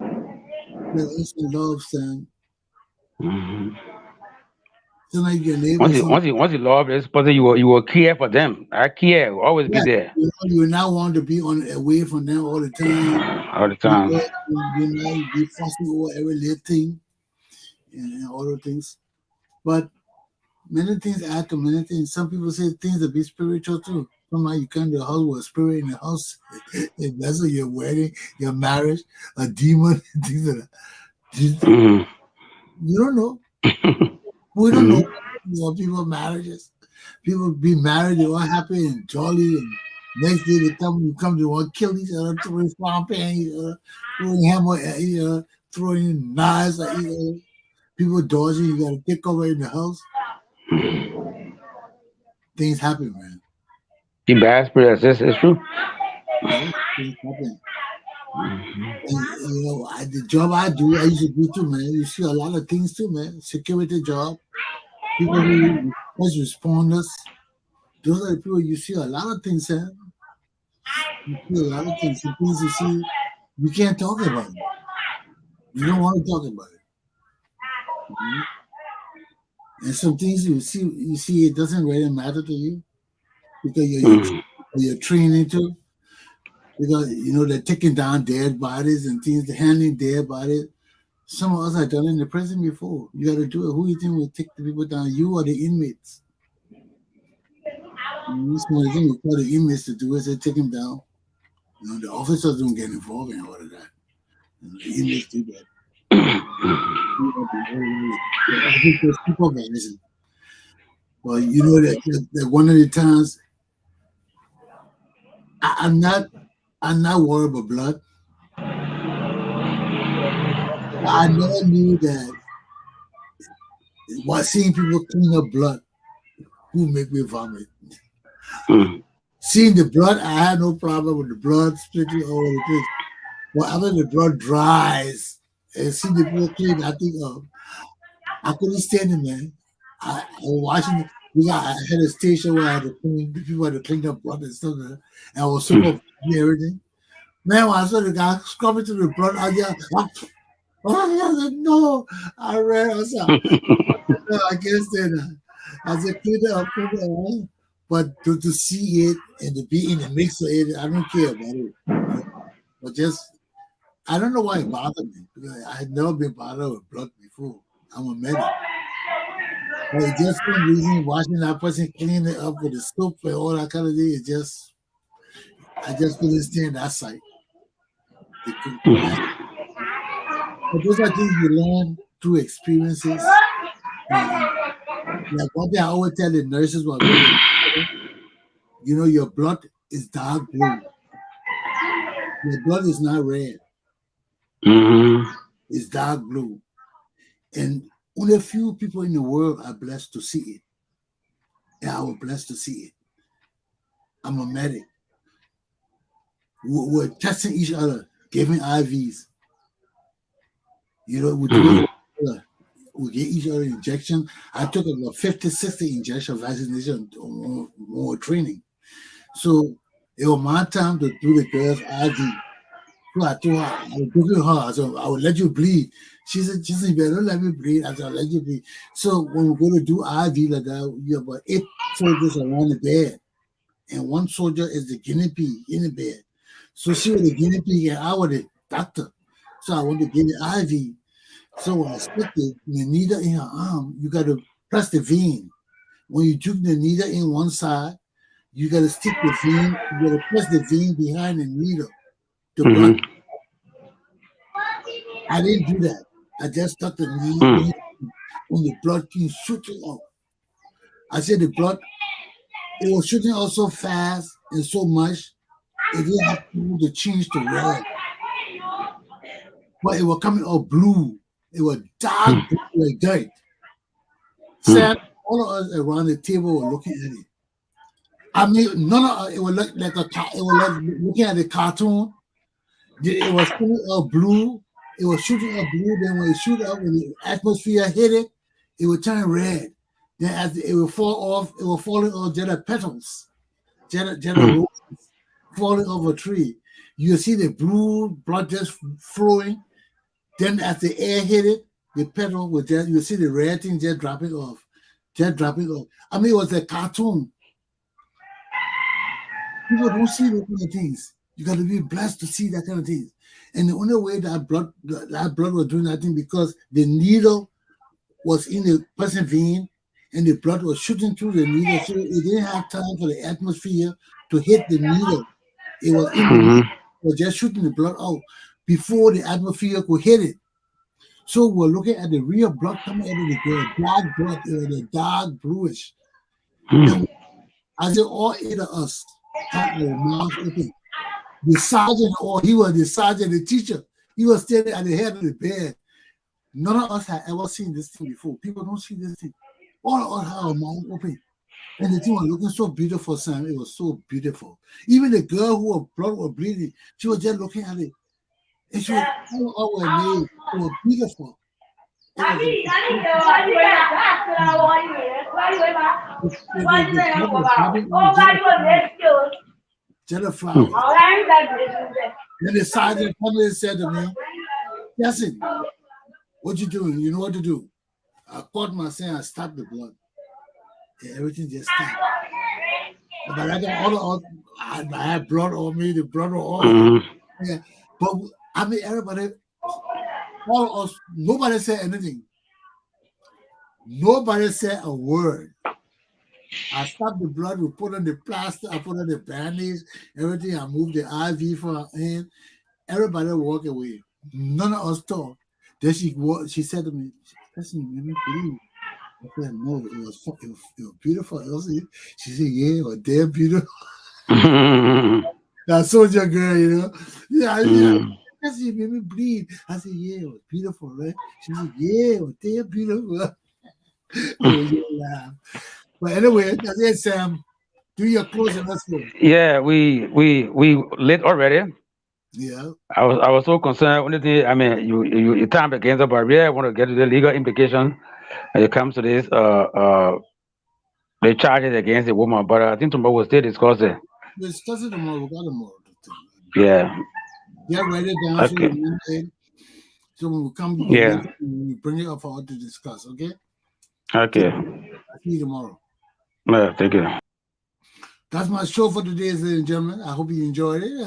You gotta understand love, son. Sometimes you can once you love this person, you will care for them. I care, will always be there. You will not want to be away from them all the time. All the time. You be fussing over every little thing and all those things. But many things add to many things. Some people say things to be spiritual too. Sometimes you come to a house with a spirit in the house. If that's what your wedding, your marriage, a demon, things like that. You don't know. We don't know people marriages. People be married, they're all happy and jolly, and next day they come to want to kill each other, throwing swamp at each other, throwing hammer at each other, throwing knives at each other. People dodging, you got to take over in the house. Things happen, man. The bad spirits, it's true. Yeah, things happen. And, the job I do, I used to do too, man. You see a lot of things too, man. Security job, people who first responders. Those are the people you see a lot of things, man. You see a lot of things. Some things you see, you can't talk about it. You don't want to talk about it. Mhm. And some things you see, it doesn't really matter to you because you're trained to. Because they're taking down dead bodies and things, they're handling dead bodies. Some of us have done it in the prison before. You got to do it. Who you think will take the people down? You or the inmates? Some of the things we tell the inmates to do is they take them down. The officers don't get involved in all of that. The inmates do that. Well, that one of the times I'm not worried about blood. I never knew that while seeing people clean up blood who make me vomit. Seeing the blood, I had no problem with the blood splitting all over the place. But after the blood dries and see the people clean, I think I couldn't stand it, man. I was watching. I had a station where I had to clean. The people had to clean up blood and stuff, and I was super everything. Man, when I saw the guy scrubbing through the blood, I just, no, I ran outside. No, I can't stand that. I said, clean it up. But to see it and to be in the mix of it, I don't care about it. But just, I don't know why it bothered me because I had never been bothered with blood before. I'm a medic. But just for some reason, watching that person clean it up with the soap and all that kind of thing, I just couldn't stand that sight. But those are things you learn through experiences. Like one thing I always tell the nurses while your blood is dark blue. Your blood is not red. It's dark blue. And only a few people in the world are blessed to see it. And I was blessed to see it. I'm a medic. We're testing each other, giving IVs. We get each other injection. I took about 50, 60 injection vaccination more training. So it was my time to do the girl's IV. So I told her, I was looking at her, I said, I will let you bleed. She said, you better don't let me bleed. I said, I'll let you bleed. So when we're going to do IV like that, you have about 8 soldiers around the bed. And one soldier is the guinea pig in the bed. So she was the guinea pig and I was the doctor. So I went to give the IV. So when I stick the needle in her arm, you got to press the vein. When you took the needle in one side, you got to stick the vein. You got to press the vein behind the needle. The blood. I didn't do that. I just stuck the needle when the blood came shooting up. I said the blood, it was shooting out so fast and so much, it didn't have to change to red. But it was coming out blue. It was dark blue like dirt. Sam, all of us around the table were looking at it. I mean, none of us, it was like looking at the cartoon. It was coming out blue. It was shooting up blue. Then when it shoot up, when the atmosphere hit it, it would turn red. Then as it would fall off, it was falling off jetta petals, jetta roses falling off a tree. You see the blue blood just flowing. Then as the air hit it, the petal would just, you see the red thing just dropping off. I mean, it was a cartoon. People don't see those kind of things. You got to be blessed to see that kind of things. And the only way that blood was doing that thing because the needle was in the person's vein and the blood was shooting through the needle. So it didn't have time for the atmosphere to hit the needle. It was in the needle. It was just shooting the blood out before the atmosphere could hit it. So we're looking at the real blood coming out of the girl, black blood, the dark bluish. And I said, all 8 of us had our mouths open. The sergeant, he was the sergeant, the teacher, he was standing at the head of the bed. None of us had ever seen this thing before. People don't see this thing. All had her mouth open. And the thing was looking so beautiful, Sam. It was so beautiful. Even the girl who her blood was bleeding, she was just looking at it. And she was all amazed. It was beautiful. It was flowers. Then the sergeant said to me, Chesson, what you doing? You know what to do. I caught myself, I stopped the blood. Yeah, everything just stopped. But I got I had blood on me, the blood on. Yeah. But I mean, everybody, all of us, nobody said anything. Nobody said a word. I stopped the blood, we put on the plaster, I put on the bandage, everything. I moved the IV for her hand. Everybody walked away. None of us talked. Then she said to me, "Listen, you made me bleed." I said, "No, it was beautiful." She said, "Yeah, it was damn beautiful." That soldier girl, you know. Yeah. Listen, you made me bleed. I said, "Yeah, it was beautiful, right?" She said, "Yeah, it was damn beautiful." But anyway, that's it, Sam. Do your closing. Let's go. Yeah, we lit already. Yeah. I was so concerned. Only thing, I mean, you time against the barrier. I want to get to the legal implication when it comes to this. The charges against the woman, but I think tomorrow we'll still discuss it. We'll discuss it tomorrow. We got tomorrow. Yeah. Yeah, write it down. Okay. So when we come, we bring it up for us to discuss. Okay. Okay. I'll see you tomorrow. Yeah, thank you. That's my show for today, ladies and gentlemen. I hope you enjoyed it.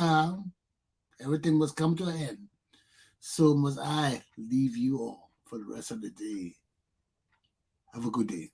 Everything must come to an end. So must I leave you all for the rest of the day. Have a good day.